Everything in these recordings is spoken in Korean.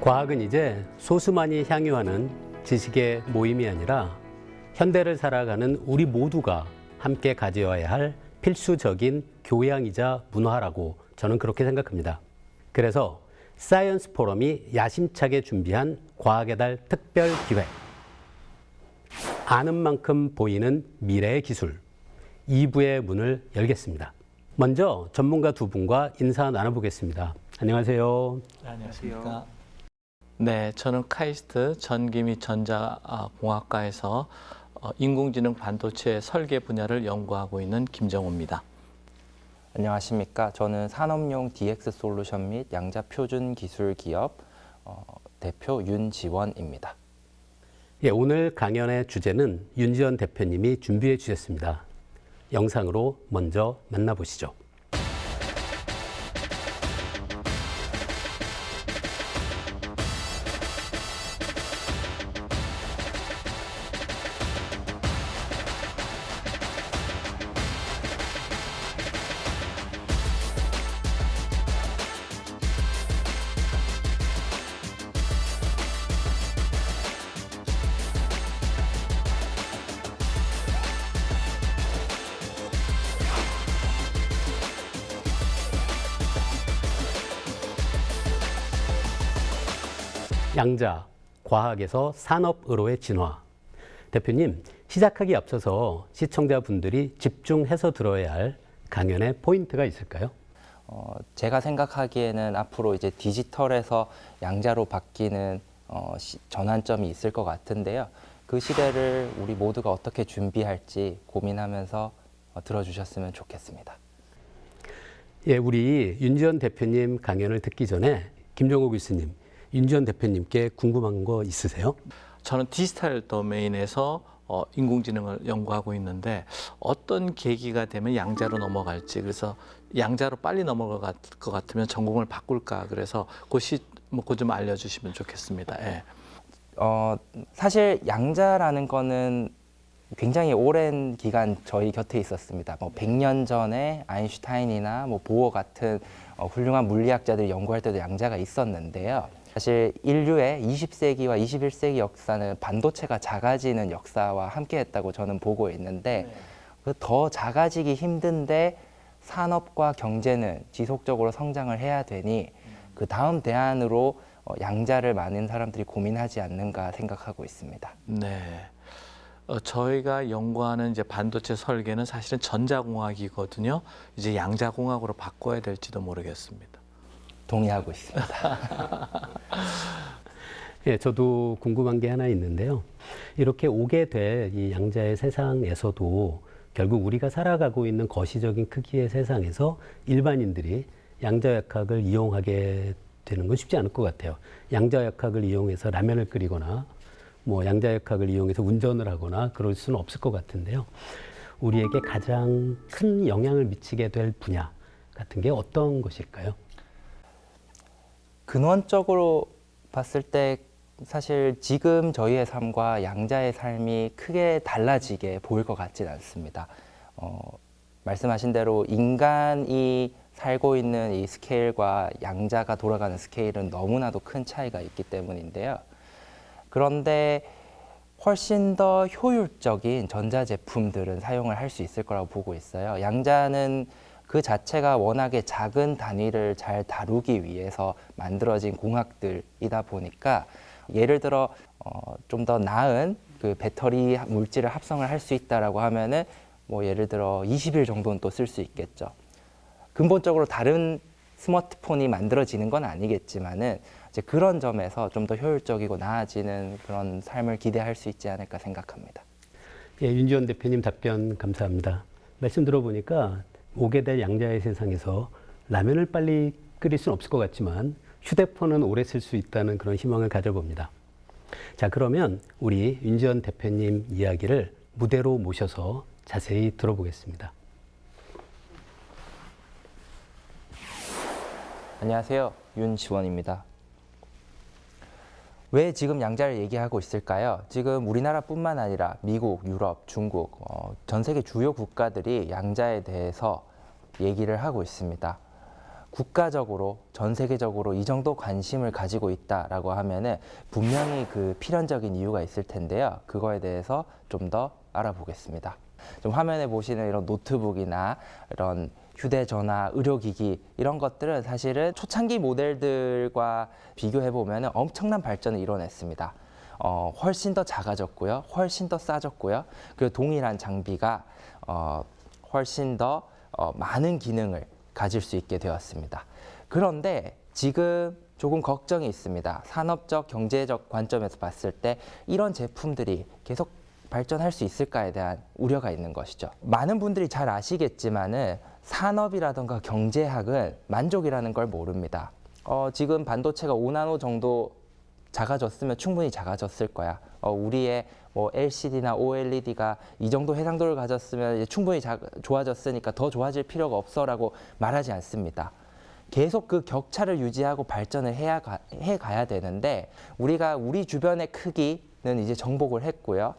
과학은 이제 소수만이 향유하는 지식의 모임이 아니라 현대를 살아가는 우리 모두가 함께 가져야 할 필수적인 교양이자 문화라고 저는 그렇게 생각합니다. 그래서 사이언스 포럼이 야심차게 준비한 과학의 달 특별 기획, 아는 만큼 보이는 미래의 기술 2부의 문을 열겠습니다. 먼저 전문가 두 분과 인사 나눠보겠습니다. 안녕하세요. 안녕하십니까. 네, 저는 카이스트 전기및 전자공학과에서 인공지능 반도체 설계 분야를 연구하고 있는 김정호입니다. 안녕하십니까. 저는 산업용 DX 솔루션 및 양자 표준 기술 기업 대표 윤지원입니다. 예, 오늘 강연의 주제는 윤지원 대표님이 준비해 주셨습니다. 영상으로 먼저 만나보시죠. 양자, 과학에서 산업으로의 진화. 대표님, 시작하기 앞서서 시청자분들이 집중해서 들어야 할 강연의 포인트가 있을까요? 제가 생각하기에는 앞으로 이제 디지털에서 양자로 바뀌는 전환점이 있을 것 같은데요. 그 시대를 우리 모두가 어떻게 준비할지 고민하면서 들어주셨으면 좋겠습니다. 예, 우리 윤지원 대표님 강연을 듣기 전에 김정호 교수님, 윤지원 대표님께 궁금한 거 있으세요? 저는 디지털 도메인에서 인공지능을 연구하고 있는데 어떤 계기가 되면 양자로 넘어갈지, 그래서 양자로 빨리 넘어갈 것 같으면 전공을 바꿀까, 그래서 그거 좀 알려주시면 좋겠습니다. 예. 사실 양자라는 거는 굉장히 오랜 기간 저희 곁에 있었습니다. 100년 전에 아인슈타인이나 보어 같은 훌륭한 물리학자들이 연구할 때도 양자가 있었는데요. 사실 인류의 20세기와 21세기 역사는 반도체가 작아지는 역사와 함께 했다고 저는 보고 있는데, 더 작아지기 힘든데 산업과 경제는 지속적으로 성장을 해야 되니 그 다음 대안으로 양자를 많은 사람들이 고민하지 않는가 생각하고 있습니다. 네. 저희가 연구하는 이제 반도체 설계는 사실은 전자공학이거든요. 이제 양자공학으로 바꿔야 될지도 모르겠습니다. 동의하고 있습니다. 예, 저도 궁금한 게 하나 있는데요. 이렇게 오게 될 이 양자의 세상에서도 결국 우리가 살아가고 있는 거시적인 크기의 세상에서 일반인들이 양자역학을 이용하게 되는 건 쉽지 않을 것 같아요. 양자역학을 이용해서 라면을 끓이거나 양자역학을 이용해서 운전을 하거나 그럴 수는 없을 것 같은데요. 우리에게 가장 큰 영향을 미치게 될 분야 같은 게 어떤 것일까요? 근원적으로 봤을 때 사실 지금 저희의 삶과 양자의 삶이 크게 달라지게 보일 것 같지는 않습니다. 말씀하신 대로 인간이 살고 있는 이 스케일과 양자가 돌아가는 스케일은 너무나도 큰 차이가 있기 때문인데요. 그런데 훨씬 더 효율적인 전자제품들은 사용을 할 수 있을 거라고 보고 있어요. 양자는 그 자체가 워낙에 작은 단위를 잘 다루기 위해서 만들어진 공학들이다 보니까, 예를 들어 좀 더 나은 그 배터리 물질을 합성을 할 수 있다라고 하면은 예를 들어 20일 정도는 또 쓸 수 있겠죠. 근본적으로 다른 스마트폰이 만들어지는 건 아니겠지만은 이제 그런 점에서 좀 더 효율적이고 나아지는 그런 삶을 기대할 수 있지 않을까 생각합니다. 예, 윤지원 대표님 답변 감사합니다. 말씀 들어보니까 오게 될 양자의 세상에서 라면을 빨리 끓일 수는 없을 것 같지만 휴대폰은 오래 쓸 수 있다는 그런 희망을 가져봅니다. 자, 그러면 우리 윤지원 대표님 이야기를 무대로 모셔서 자세히 들어보겠습니다. 안녕하세요. 윤지원입니다. 왜 지금 양자를 얘기하고 있을까요? 지금 우리나라뿐만 아니라 미국, 유럽, 중국, 전 세계 주요 국가들이 양자에 대해서 얘기를 하고 있습니다. 국가적으로 전 세계적으로 이 정도 관심을 가지고 있다라고 하면은 분명히 그 필연적인 이유가 있을 텐데요. 그거에 대해서 좀 더 알아보겠습니다. 좀 화면에 보시는 이런 노트북이나 이런 휴대전화, 의료기기 이런 것들은 사실은 초창기 모델들과 비교해 보면 엄청난 발전을 이뤄냈습니다. 훨씬 더 작아졌고요, 훨씬 더 싸졌고요. 그리고 동일한 장비가 훨씬 더 많은 기능을 가질 수 있게 되었습니다. 그런데 지금 조금 걱정이 있습니다. 산업적, 경제적 관점에서 봤을 때 이런 제품들이 계속 발전할 수 있을까에 대한 우려가 있는 것이죠. 많은 분들이 잘 아시겠지만은 산업이라든가 경제학은 만족이라는 걸 모릅니다. 지금 반도체가 5나노 정도 작아졌으면 충분히 작아졌을 거야. 우리의 뭐 LCD나 OLED가 이 정도 해상도를 가졌으면 이제 충분히 좋아졌으니까 더 좋아질 필요가 없어라고 말하지 않습니다. 계속 그 격차를 유지하고 발전을 해가야 되는데 우리가 우리 주변의 크기는 이제 정복을 했고요.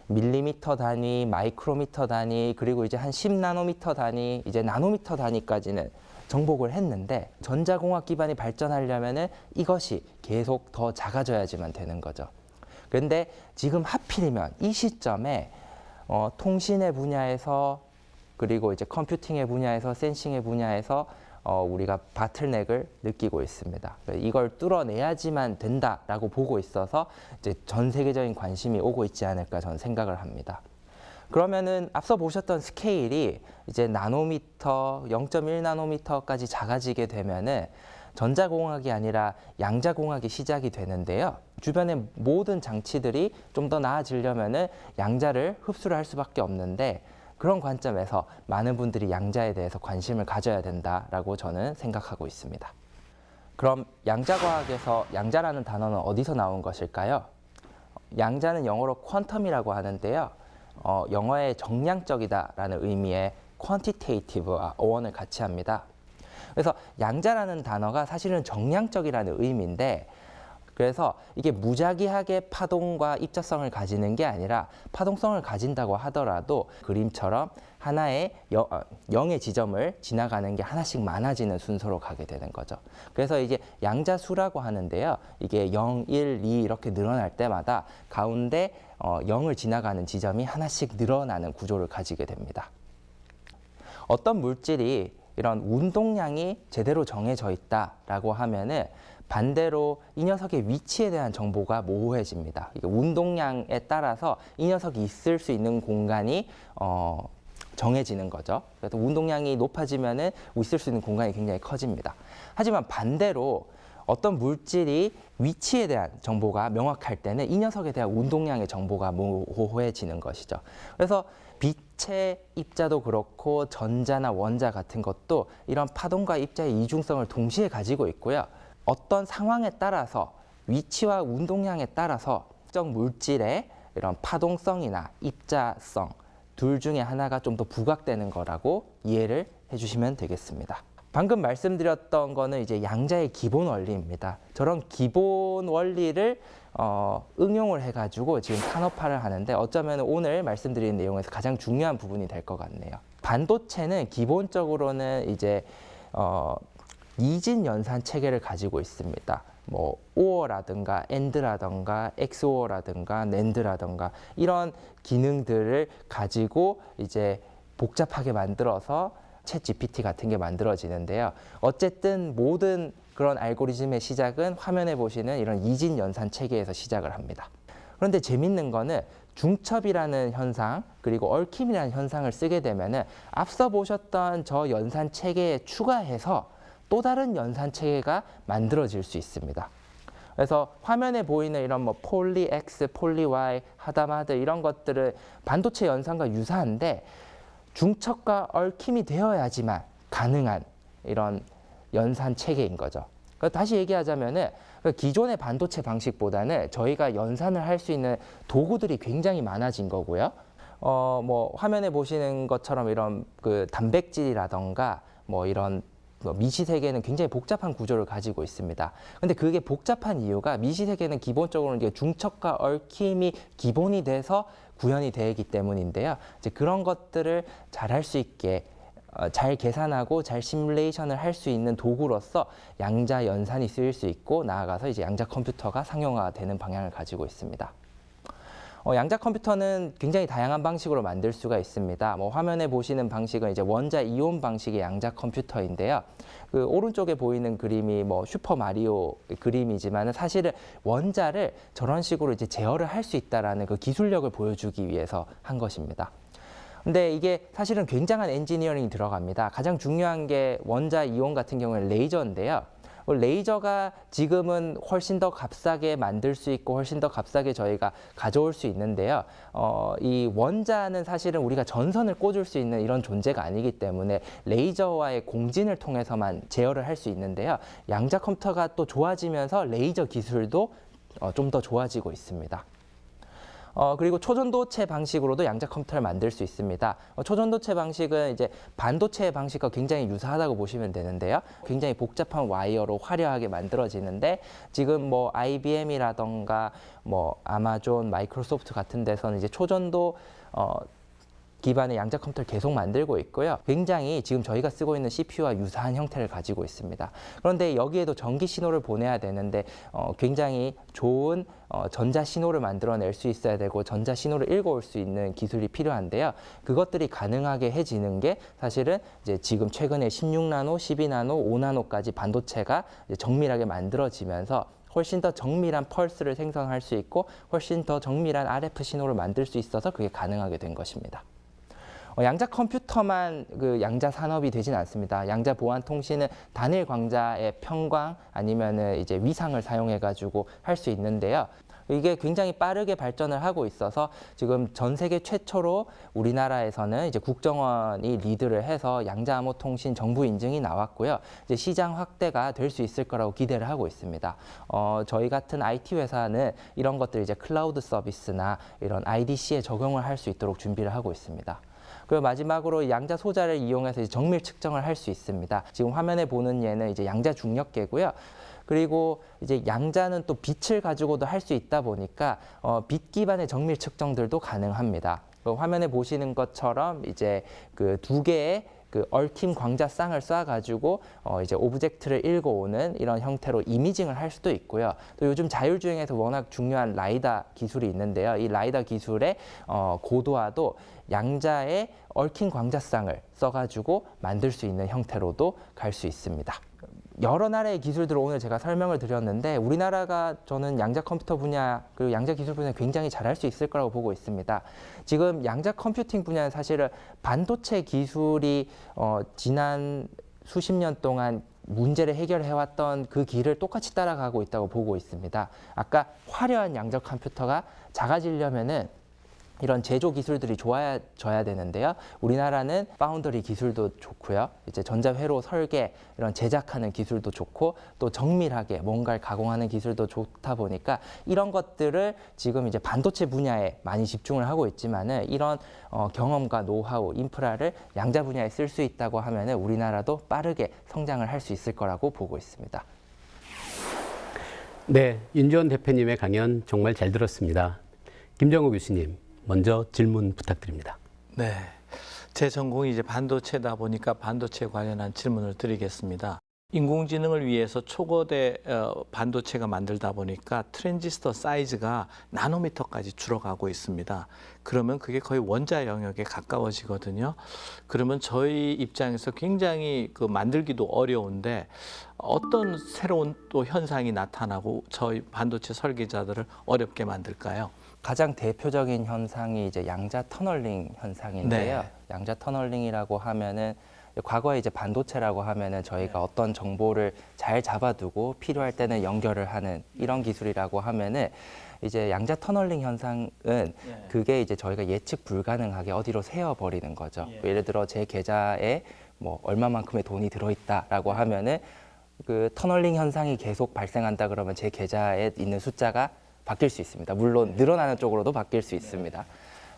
밀리미터 단위, 마이크로미터 단위, 그리고 이제 한 10나노미터 단위, 이제 나노미터 단위까지는 정복을 했는데 전자공학 기반이 발전하려면은 이것이 계속 더 작아져야지만 되는 거죠. 그런데 지금 하필이면 이 시점에 통신의 분야에서 그리고 이제 컴퓨팅의 분야에서 센싱의 분야에서 우리가 바틀넥을 느끼고 있습니다. 이걸 뚫어내야지만 된다라고 보고 있어서 이제 전 세계적인 관심이 오고 있지 않을까 저는 생각을 합니다. 그러면은 앞서 보셨던 스케일이 이제 나노미터, 0.1나노미터까지 작아지게 되면은 전자공학이 아니라 양자공학이 시작이 되는데요. 주변의 모든 장치들이 좀 더 나아지려면은 양자를 흡수를 할 수밖에 없는데 그런 관점에서 많은 분들이 양자에 대해서 관심을 가져야 된다라고 저는 생각하고 있습니다. 그럼 양자과학에서 양자라는 단어는 어디서 나온 것일까요? 양자는 영어로 퀀텀이라고 하는데요. 영어의 정량적이다라는 의미의 quantitative와 어원을 같이 합니다. 그래서 양자라는 단어가 사실은 정량적이라는 의미인데 그래서 이게 무작위하게 파동과 입자성을 가지는 게 아니라 파동성을 가진다고 하더라도 그림처럼 하나의 0의 지점을 지나가는 게 하나씩 많아지는 순서로 가게 되는 거죠. 그래서 이제 양자수라고 하는데요. 이게 0, 1, 2 이렇게 늘어날 때마다 가운데 0을 지나가는 지점이 하나씩 늘어나는 구조를 가지게 됩니다. 어떤 물질이 이런 운동량이 제대로 정해져 있다라고 하면은 반대로 이 녀석의 위치에 대한 정보가 모호해집니다. 이게 운동량에 따라서 이 녀석이 있을 수 있는 공간이 정해지는 거죠. 그래서 운동량이 높아지면은 있을 수 있는 공간이 굉장히 커집니다. 하지만 반대로 어떤 물질이 위치에 대한 정보가 명확할 때는 이 녀석에 대한 운동량의 정보가 모호해지는 것이죠. 그래서 빛의 입자도 그렇고 전자나 원자 같은 것도 이런 파동과 입자의 이중성을 동시에 가지고 있고요. 어떤 상황에 따라서 위치와 운동량에 따라서 특정 물질의 이런 파동성이나 입자성 둘 중에 하나가 좀 더 부각되는 거라고 이해를 해주시면 되겠습니다. 방금 말씀드렸던 거는 이제 양자의 기본 원리입니다. 저런 기본 원리를 응용을 해가지고 지금 산업화를 하는데 어쩌면 오늘 말씀드린 내용에서 가장 중요한 부분이 될 것 같네요. 반도체는 기본적으로는 이제 이진 연산 체계를 가지고 있습니다. 뭐 OR라든가 AND라든가 XOR라든가 NAND라든가 이런 기능들을 가지고 이제 복잡하게 만들어서 챗 GPT 같은 게 만들어지는데요. 어쨌든 모든 그런 알고리즘의 시작은 화면에 보시는 이런 이진 연산 체계에서 시작을 합니다. 그런데 재밌는 거는 중첩이라는 현상 그리고 얽힘이라는 현상을 쓰게 되면은 앞서 보셨던 저 연산 체계에 추가해서 또 다른 연산 체계가 만들어질 수 있습니다. 그래서 화면에 보이는 이런 뭐 폴리 X, 폴리 Y, 하다마드 이런 것들은 반도체 연산과 유사한데 중첩과 얽힘이 되어야지만 가능한 이런 연산 체계인 거죠. 다시 얘기하자면은 기존의 반도체 방식보다는 저희가 연산을 할 수 있는 도구들이 굉장히 많아진 거고요. 뭐 화면에 보시는 것처럼 이런 그 단백질이라던가 뭐 이런 미시세계는 굉장히 복잡한 구조를 가지고 있습니다. 근데 그게 복잡한 이유가 미시세계는 기본적으로 이제 중첩과 얽힘이 기본이 돼서 구현이 되기 때문인데요. 이제 그런 것들을 잘 할 수 있게 잘 계산하고 잘 시뮬레이션을 할 수 있는 도구로서 양자 연산이 쓰일 수 있고 나아가서 이제 양자 컴퓨터가 상용화가 되는 방향을 가지고 있습니다. 양자 컴퓨터는 굉장히 다양한 방식으로 만들 수가 있습니다. 화면에 보시는 방식은 이제 원자 이온 방식의 양자 컴퓨터인데요. 그 오른쪽에 보이는 그림이 슈퍼 마리오 그림이지만 사실은 원자를 저런 식으로 이제 제어를 할 수 있다라는 그 기술력을 보여주기 위해서 한 것입니다. 근데 이게 사실은 굉장한 엔지니어링이 들어갑니다. 가장 중요한 게 원자 이온 같은 경우는 레이저인데요. 레이저가 지금은 훨씬 더 값싸게 만들 수 있고 훨씬 더 값싸게 저희가 가져올 수 있는데요. 이 원자는 사실은 우리가 전선을 꽂을 수 있는 이런 존재가 아니기 때문에 레이저와의 공진을 통해서만 제어를 할 수 있는데요. 양자 컴퓨터가 또 좋아지면서 레이저 기술도 좀 더 좋아지고 있습니다. 그리고 초전도체 방식으로도 양자 컴퓨터를 만들 수 있습니다. 초전도체 방식은 이제 반도체 방식과 굉장히 유사하다고 보시면 되는데요. 굉장히 복잡한 와이어로 화려하게 만들어지는데 지금 IBM이라던가 아마존, 마이크로소프트 같은 데서는 이제 초전도 기반의 양자 컴퓨터를 계속 만들고 있고요. 굉장히 지금 저희가 쓰고 있는 CPU와 유사한 형태를 가지고 있습니다. 그런데 여기에도 전기 신호를 보내야 되는데 굉장히 좋은 전자 신호를 만들어낼 수 있어야 되고 전자 신호를 읽어올 수 있는 기술이 필요한데요. 그것들이 가능하게 해지는 게 사실은 이제 지금 최근에 16나노, 12나노, 5나노까지 반도체가 이제 정밀하게 만들어지면서 훨씬 더 정밀한 펄스를 생성할 수 있고 훨씬 더 정밀한 RF 신호를 만들 수 있어서 그게 가능하게 된 것입니다. 양자 컴퓨터만 그 양자 산업이 되진 않습니다. 양자 보안 통신은 단일 광자의 평광 아니면은 이제 위상을 사용해 가지고 할 수 있는데요. 이게 굉장히 빠르게 발전을 하고 있어서 지금 전 세계 최초로 우리나라에서는 이제 국정원이 리드를 해서 양자 암호 통신 정부 인증이 나왔고요. 이제 시장 확대가 될 수 있을 거라고 기대를 하고 있습니다. 저희 같은 IT 회사는 이런 것들 이제 클라우드 서비스나 이런 IDC에 적용을 할 수 있도록 준비를 하고 있습니다. 그리고 마지막으로 양자 소자를 이용해서 이제 정밀 측정을 할 수 있습니다. 지금 화면에 보는 얘는 이제 양자 중력계고요. 그리고 이제 양자는 또 빛을 가지고도 할 수 있다 보니까 빛 기반의 정밀 측정들도 가능합니다. 화면에 보시는 것처럼 이제 그 두 개의 그 얽힌 광자쌍을 쏴가지고 이제 오브젝트를 읽어오는 이런 형태로 이미징을 할 수도 있고요. 또 요즘 자율주행에서 워낙 중요한 라이다 기술이 있는데요. 이 라이다 기술의 고도화도 양자의 얽힌 광자쌍을 써가지고 만들 수 있는 형태로도 갈 수 있습니다. 여러 나라의 기술들을 오늘 제가 설명을 드렸는데 우리나라가 저는 양자 컴퓨터 분야 그리고 양자 기술 분야 굉장히 잘할 수 있을 거라고 보고 있습니다. 지금 양자 컴퓨팅 분야는 사실은 반도체 기술이 지난 수십 년 동안 문제를 해결해왔던 그 길을 똑같이 따라가고 있다고 보고 있습니다. 아까 화려한 양자 컴퓨터가 작아지려면은 이런 제조 기술들이 좋아져야 되는데요. 우리나라는 파운더리 기술도 좋고요. 이제 전자회로 설계, 이런 제작하는 기술도 좋고 또 정밀하게 뭔가를 가공하는 기술도 좋다 보니까 이런 것들을 지금 이제 반도체 분야에 많이 집중을 하고 있지만은 이런 경험과 노하우, 인프라를 양자 분야에 쓸 수 있다고 하면은 우리나라도 빠르게 성장을 할 수 있을 거라고 보고 있습니다. 네, 윤지원 대표님의 강연 정말 잘 들었습니다. 김정우 교수님, 먼저 질문 부탁드립니다. 네, 제 전공이 이제 반도체다 보니까 반도체 관련한 질문을 드리겠습니다. 인공지능을 위해서 초거대 반도체가 만들다 보니까 트랜지스터 사이즈가 나노미터까지 줄어가고 있습니다. 그러면 그게 거의 원자 영역에 가까워지거든요. 그러면 저희 입장에서 굉장히 그 만들기도 어려운데 어떤 새로운 또 현상이 나타나고 저희 반도체 설계자들을 어렵게 만들까요? 가장 대표적인 현상이 이제 양자 터널링 현상인데요. 네. 양자 터널링이라고 하면은 과거에 이제 반도체라고 하면은 저희가 어떤 정보를 잘 잡아두고 필요할 때는 연결을 하는 이런 기술이라고 하면은 이제 양자 터널링 현상은 그게 이제 저희가 예측 불가능하게 어디로 새어버리는 거죠. 예를 들어 제 계좌에 뭐 얼마만큼의 돈이 들어있다라고 하면은 그 터널링 현상이 계속 발생한다 그러면 제 계좌에 있는 숫자가 바뀔 수 있습니다. 물론 늘어나는 쪽으로도 바뀔 수 있습니다.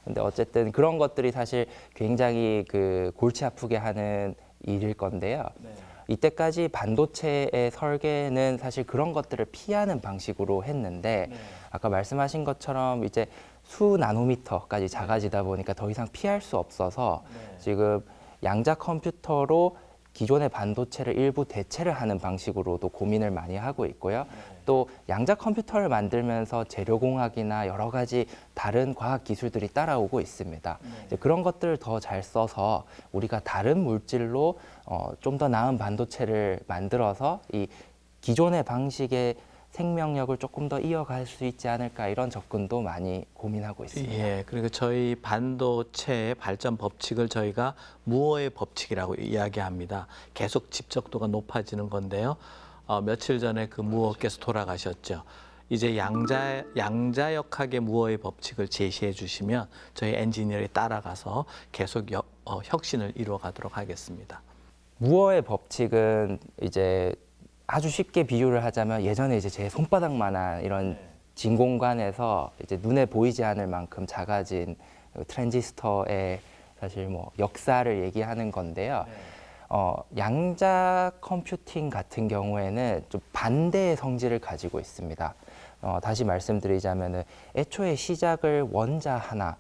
근데 어쨌든 그런 것들이 사실 굉장히 그 골치 아프게 하는 일일 건데요. 이때까지 반도체의 설계는 사실 그런 것들을 피하는 방식으로 했는데 아까 말씀하신 것처럼 이제 수 나노미터까지 작아지다 보니까 더 이상 피할 수 없어서 지금 양자 컴퓨터로 기존의 반도체를 일부 대체를 하는 방식으로도 고민을 많이 하고 있고요. 또 양자 컴퓨터를 만들면서 재료공학이나 여러 가지 다른 과학 기술들이 따라오고 있습니다. 이제 그런 것들을 더 잘 써서 우리가 다른 물질로 좀 더 나은 반도체를 만들어서 이 기존의 방식의 생명력을 조금 더 이어갈 수 있지 않을까 이런 접근도 많이 고민하고 있습니다. 예, 그리고 저희 반도체의 발전 법칙을 저희가 무어의 법칙이라고 이야기합니다. 계속 집적도가 높아지는 건데요. 며칠 전에 그 무어께서 돌아가셨죠. 이제 양자역학의 무어의 법칙을 제시해 주시면 저희 엔지니어에 따라가서 계속 혁신을 이루어가도록 하겠습니다. 무어의 법칙은 이제 아주 쉽게 비유를 하자면 예전에 이제 제 손바닥만한 이런 진공관에서 이제 눈에 보이지 않을 만큼 작아진 트랜지스터의 사실 뭐 역사를 얘기하는 건데요. 양자 컴퓨팅 같은 경우에는 좀 반대의 성질을 가지고 있습니다. 다시 말씀드리자면은 애초에 시작을 원자 하나,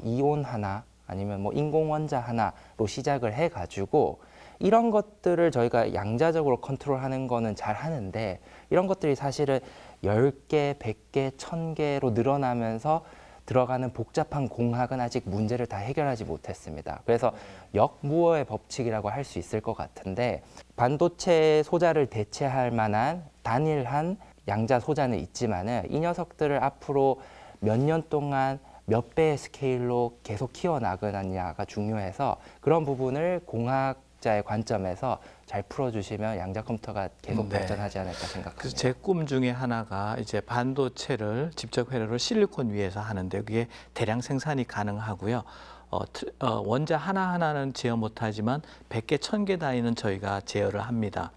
이온 하나, 아니면 뭐 인공 원자 하나로 시작을 해가지고 이런 것들을 저희가 양자적으로 컨트롤하는 거는 잘 하는데 이런 것들이 사실은 10개, 100개, 1000개로 늘어나면서 들어가는 복잡한 공학은 아직 문제를 다 해결하지 못했습니다. 그래서 역무어의 법칙이라고 할 수 있을 것 같은데 반도체 소자를 대체할 만한 단일한 양자 소자는 있지만은 이 녀석들을 앞으로 몇 년 동안 몇 배의 스케일로 계속 키워나가느냐가 중요해서 그런 부분을 공학자의 관점에서 잘 풀어주시면 양자 컴퓨터가 계속 발전하지 않을까 생각합니다. 그래서 제 꿈 중에 하나가 이제 반도체를 직접 회로를 실리콘 위에서 하는데 그게 대량 생산이 가능하고요. 원자 하나하나는 제어 못하지만 100개, 1000개 단위는 저희가 제어를 합니다.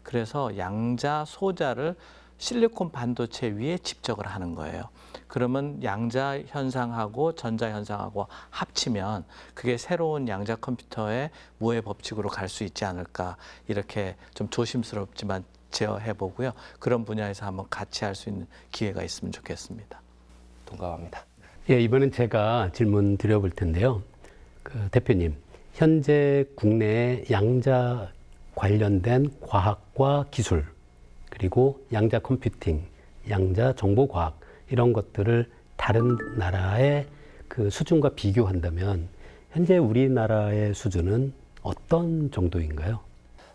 그래서 양자 소자를 실리콘 반도체 위에 집적을 하는 거예요. 그러면 양자 현상하고 전자 현상하고 합치면 그게 새로운 양자 컴퓨터의 무의 법칙으로 갈 수 있지 않을까 이렇게 좀 조심스럽지만 제어해 보고요. 그런 분야에서 한번 같이 할 수 있는 기회가 있으면 좋겠습니다. 동감합니다. 예, 이번엔 제가 질문 드려볼 텐데요. 대표님, 현재 국내에 양자 관련된 과학과 기술 그리고 양자 컴퓨팅, 양자 정보과학 이런 것들을 다른 나라의 그 수준과 비교한다면 현재 우리나라의 수준은 어떤 정도인가요?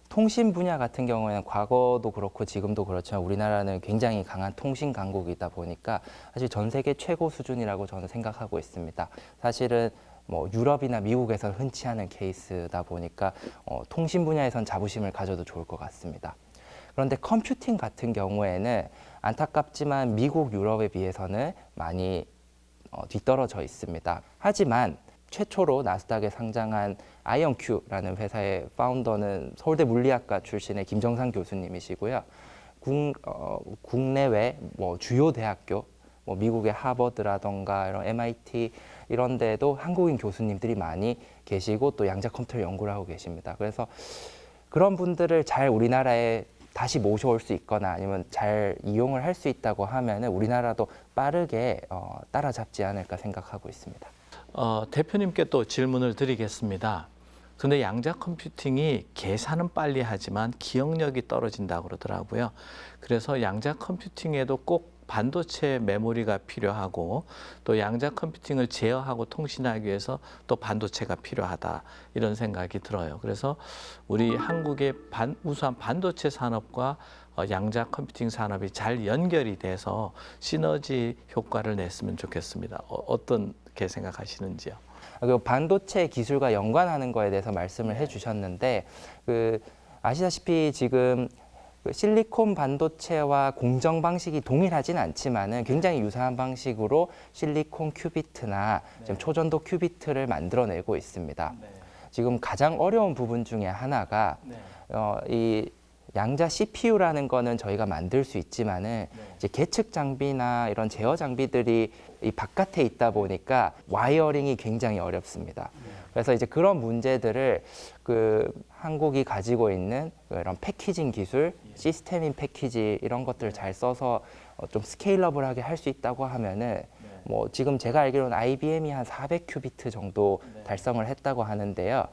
통신 분야 같은 경우에는 과거도 그렇고 지금도 그렇지만 우리나라는 굉장히 강한 통신 강국이다 보니까 사실 전 세계 최고 수준이라고 저는 생각하고 있습니다. 사실은 뭐 유럽이나 미국에서 흔치 않은 케이스다 보니까 통신 분야에선 자부심을 가져도 좋을 것 같습니다. 그런데 컴퓨팅 같은 경우에는 안타깝지만 미국, 유럽에 비해서는 많이 뒤떨어져 있습니다. 하지만 최초로 나스닥에 상장한 아이언큐라는 회사의 파운더는 서울대 물리학과 출신의 김정상 교수님이시고요. 국내외 뭐 주요 대학교, 뭐 미국의 하버드라던가 이런 MIT 이런 데도 한국인 교수님들이 많이 계시고 또 양자 컴퓨터 연구를 하고 계십니다. 그래서 그런 분들을 잘 우리나라에 다시 모셔올 수 있거나 아니면 잘 이용을 할 수 있다고 하면은 우리나라도 빠르게 따라잡지 않을까 생각하고 있습니다. 대표님께 또 질문을 드리겠습니다. 근데 양자 컴퓨팅이 계산은 빨리 하지만 기억력이 떨어진다고 그러더라고요. 그래서 양자 컴퓨팅에도 꼭 반도체 메모리가 필요하고 또 양자 컴퓨팅을 제어하고 통신하기 위해서 또 반도체가 필요하다 이런 생각이 들어요. 그래서 우리 한국의 우수한 반도체 산업과 양자 컴퓨팅 산업이 잘 연결이 돼서 시너지 효과를 냈으면 좋겠습니다. 어떻게 생각하시는지요? 그 반도체 기술과 연관하는 거에 대해서 말씀을 해주셨는데 아시다시피 지금 실리콘 반도체와 공정 방식이 동일하진 않지만은 굉장히 유사한 방식으로 실리콘 큐비트나 지금 초전도 큐비트를 만들어내고 있습니다. 지금 가장 어려운 부분 중에 하나가 이 양자 CPU라는 거는 저희가 만들 수 있지만은 이제 계측 장비나 이런 제어 장비들이 이 바깥에 있다 보니까 와이어링이 굉장히 어렵습니다. 그래서 이제 그런 문제들을 한국이 가지고 있는 이런 패키징 기술, 시스템인 패키지 이런 것들을 잘 써서 좀 스케일러블하게 할 수 있다고 하면은 뭐 지금 제가 알기로는 IBM이 한 400큐비트 정도 달성을 했다고 하는데요.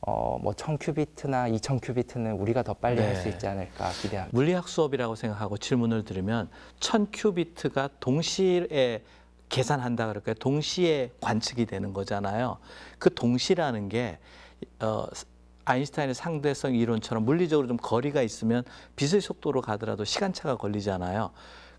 뭐 1000큐비트나 2000큐비트는 우리가 더 빨리 할 수 네. 있지 않을까 기대합니다. 물리학 수업이라고 생각하고 질문을 들으면 1000큐비트가 동시에 계산한다 그럴까요? 동시에 관측이 되는 거잖아요. 그 동시라는 게 아인슈타인의 상대성 이론처럼 물리적으로 좀 거리가 있으면 빛의 속도로 가더라도 시간차가 걸리잖아요.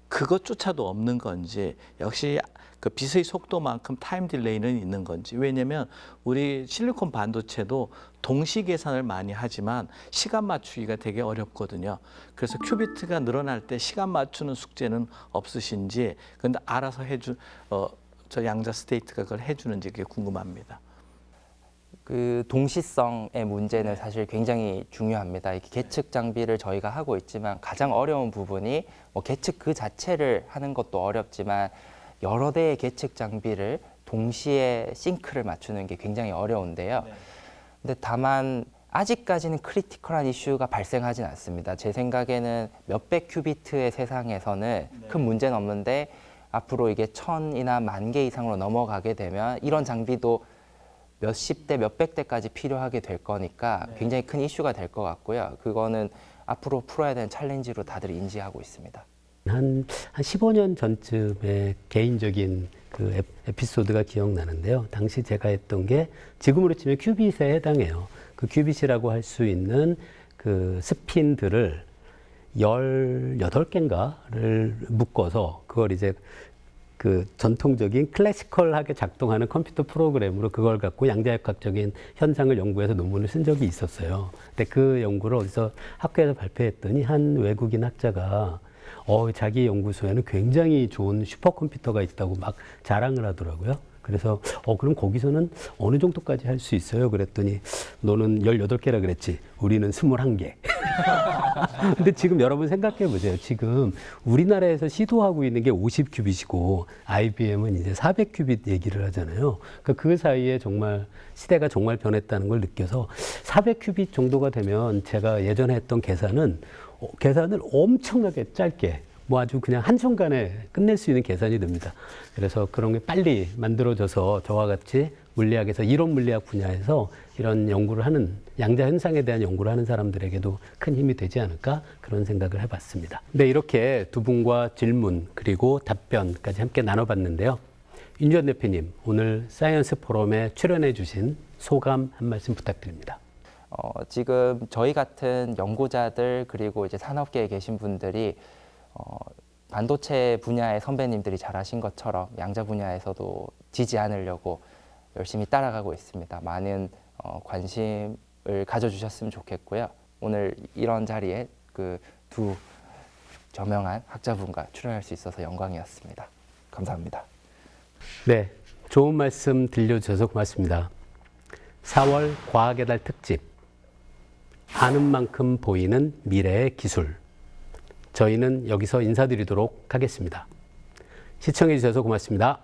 그것조차도 없는 건지 역시 그 빛의 속도만큼 타임 딜레이는 있는 건지. 왜냐하면 우리 실리콘 반도체도 동시 계산을 많이 하지만 시간 맞추기가 되게 어렵거든요. 그래서 큐비트가 늘어날 때 시간 맞추는 숙제는 없으신지, 근데 알아서 저 양자 스테이트가 그걸 해주는지 그게 궁금합니다. 그 동시성의 문제는 사실 굉장히 중요합니다. 이렇게 계측 장비를 저희가 하고 있지만 가장 어려운 부분이 뭐 계측 그 자체를 하는 것도 어렵지만 여러 대의 계측 장비를 동시에 싱크를 맞추는 게 굉장히 어려운데요. 근데 다만 아직까지는 크리티컬한 이슈가 발생하진 않습니다. 제 생각에는 몇백 큐비트의 세상에서는 큰 문제는 없는데 앞으로 이게 1000이나 10,000개 이상으로 넘어가게 되면 이런 장비도 몇십 대, 몇백 대까지 필요하게 될 거니까 굉장히 큰 이슈가 될 것 같고요. 그거는 앞으로 풀어야 되는 챌린지로 다들 인지하고 있습니다. 한 15년 전쯤에 개인적인 그 에피소드가 기억나는데요. 당시 제가 했던 게 지금으로 치면 큐빗에 해당해요. 그 큐빗이라고 할 수 있는 그 스핀들을 18개인가를 묶어서 그걸 이제 그 전통적인 클래시컬하게 작동하는 컴퓨터 프로그램으로 그걸 갖고 양자역학적인 현상을 연구해서 논문을 쓴 적이 있었어요. 근데 그 연구를 어디서 학교에서 발표했더니 한 외국인 학자가 자기 연구소에는 굉장히 좋은 슈퍼컴퓨터가 있다고 막 자랑을 하더라고요. 그래서 그럼 거기서는 어느 정도까지 할 수 있어요? 그랬더니 너는 18개라 그랬지. 우리는 21개. 근데 지금 여러분 생각해 보세요. 지금 우리나라에서 시도하고 있는 게 50큐빗이고 IBM은 이제 400큐빗 얘기를 하잖아요. 그러니까 그 사이에 정말 시대가 정말 변했다는 걸 느껴서 400큐빗 정도가 되면 제가 예전에 했던 계산을 엄청나게 짧게 뭐 아주 그냥 한순간에 끝낼 수 있는 계산이 됩니다. 그래서 그런 게 빨리 만들어져서 저와 같이 물리학에서 이론 물리학 분야에서 이런 연구를 하는 양자 현상에 대한 연구를 하는 사람들에게도 큰 힘이 되지 않을까 그런 생각을 해봤습니다. 네, 이렇게 두 분과 질문 그리고 답변까지 함께 나눠봤는데요. 윤지원 대표님, 오늘 사이언스 포럼에 출연해 주신 소감 한 말씀 부탁드립니다. 지금 저희 같은 연구자들 그리고 이제 산업계에 계신 분들이 반도체 분야의 선배님들이 잘하신 것처럼 양자 분야에서도 지지 않으려고 열심히 따라가고 있습니다. 많은 관심을 가져주셨으면 좋겠고요. 오늘 이런 자리에 그 두 저명한 학자분과 출연할 수 있어서 영광이었습니다. 감사합니다. 네, 좋은 말씀 들려주셔서 고맙습니다. 4월 과학의 달 특집, 아는 만큼 보이는 미래의 기술. 저희는 여기서 인사드리도록 하겠습니다. 시청해 주셔서 고맙습니다.